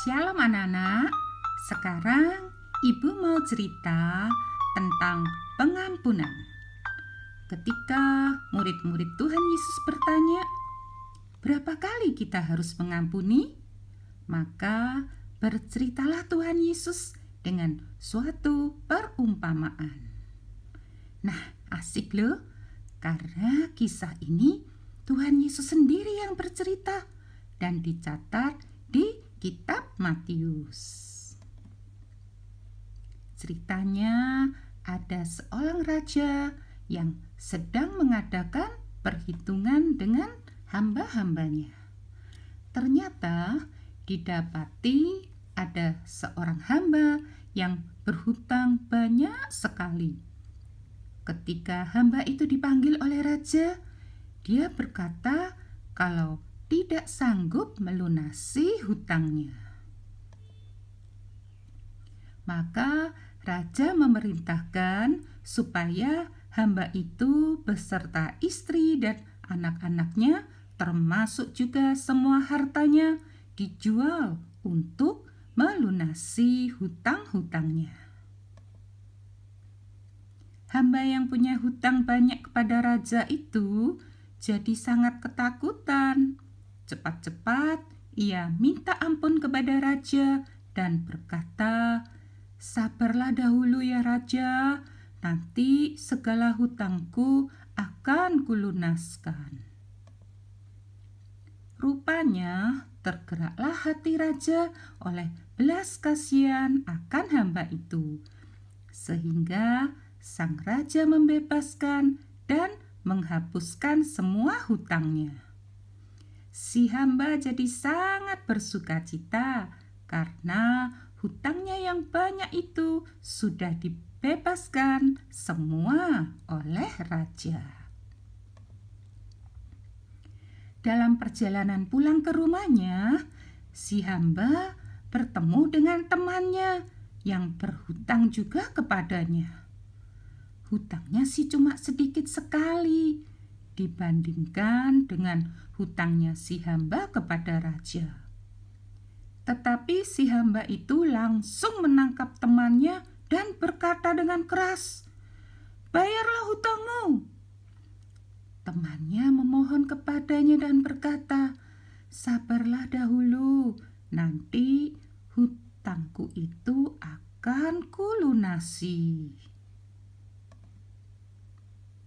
Shalom anak-anak, sekarang Ibu mau cerita tentang pengampunan. Ketika murid-murid Tuhan Yesus bertanya, berapa kali kita harus mengampuni? Maka berceritalah Tuhan Yesus dengan suatu perumpamaan. Nah, asik loh, karena kisah ini Tuhan Yesus sendiri yang bercerita dan dicatat di Kitab Matius. Ceritanya ada seorang raja yang sedang mengadakan perhitungan dengan hamba-hambanya. Ternyata didapati ada seorang hamba yang berhutang banyak sekali. Ketika hamba itu dipanggil oleh raja, dia berkata kalau tidak sanggup melunasi hutangnya. Maka raja memerintahkan supaya hamba itu beserta istri dan anak-anaknya, termasuk juga semua hartanya, dijual untuk melunasi hutang-hutangnya. Hamba yang punya hutang banyak kepada raja itu jadi sangat ketakutan. Cepat-cepat ia minta ampun kepada raja dan berkata, "Sabarlah dahulu ya raja, nanti segala hutangku akan kulunaskan." Rupanya tergeraklah hati raja oleh belas kasihan akan hamba itu, sehingga sang raja membebaskan dan menghapuskan semua hutangnya. Si hamba jadi sangat bersukacita karena hutangnya yang banyak itu sudah dibebaskan semua oleh raja. Dalam perjalanan pulang ke rumahnya, si hamba bertemu dengan temannya yang berhutang juga kepadanya. Hutangnya sih cuma sedikit sekali dibandingkan dengan hutangnya si hamba kepada raja. Tetapi si hamba itu langsung menangkap temannya dan berkata dengan keras, "Bayarlah hutangmu." Temannya memohon kepadanya dan berkata, "Sabarlah dahulu, nanti hutangku itu akan kulunasi."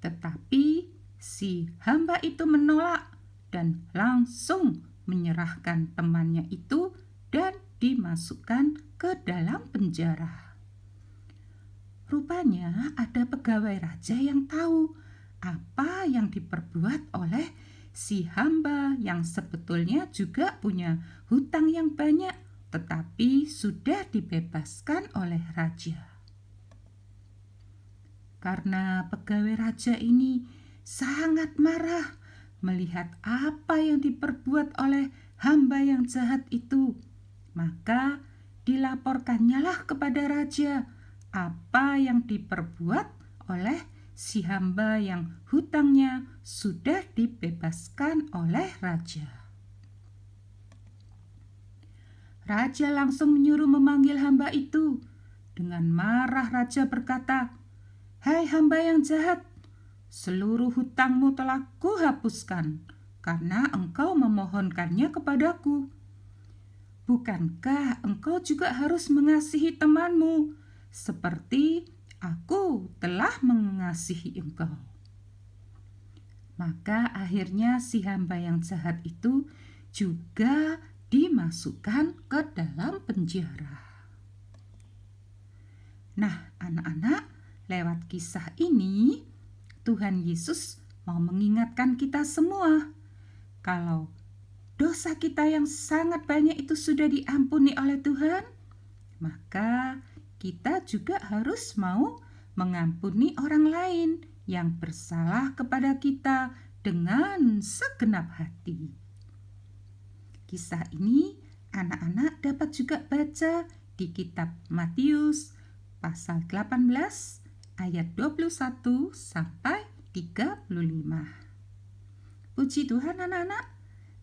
Tetapi si hamba itu menolak dan langsung menyerahkan temannya itu dan dimasukkan ke dalam penjara. Rupanya ada pegawai raja yang tahu apa yang diperbuat oleh si hamba yang sebetulnya juga punya hutang yang banyak, tetapi sudah dibebaskan oleh raja. Karena pegawai raja ini sangat marah melihat apa yang diperbuat oleh hamba yang jahat itu, maka dilaporkannya lah kepada raja apa yang diperbuat oleh si hamba yang hutangnya sudah dibebaskan oleh raja. Raja langsung menyuruh memanggil hamba itu. Dengan marah raja berkata, "Hai hamba yang jahat, seluruh hutangmu telah kuhapuskan karena engkau memohonkannya kepadaku. Bukankah engkau juga harus mengasihi temanmu seperti aku telah mengasihi engkau?" Maka akhirnya si hamba yang jahat itu juga dimasukkan ke dalam penjara. Nah, anak-anak, lewat kisah ini, Tuhan Yesus mau mengingatkan kita semua kalau dosa kita yang sangat banyak itu sudah diampuni oleh Tuhan, maka kita juga harus mau mengampuni orang lain yang bersalah kepada kita dengan segenap hati. Kisah ini anak-anak dapat juga baca di Kitab Matius pasal 18 ayat 21 sampai 35. Puji Tuhan anak-anak,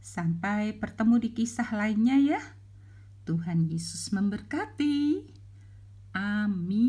sampai bertemu di kisah lainnya ya. Tuhan Yesus memberkati. Amin.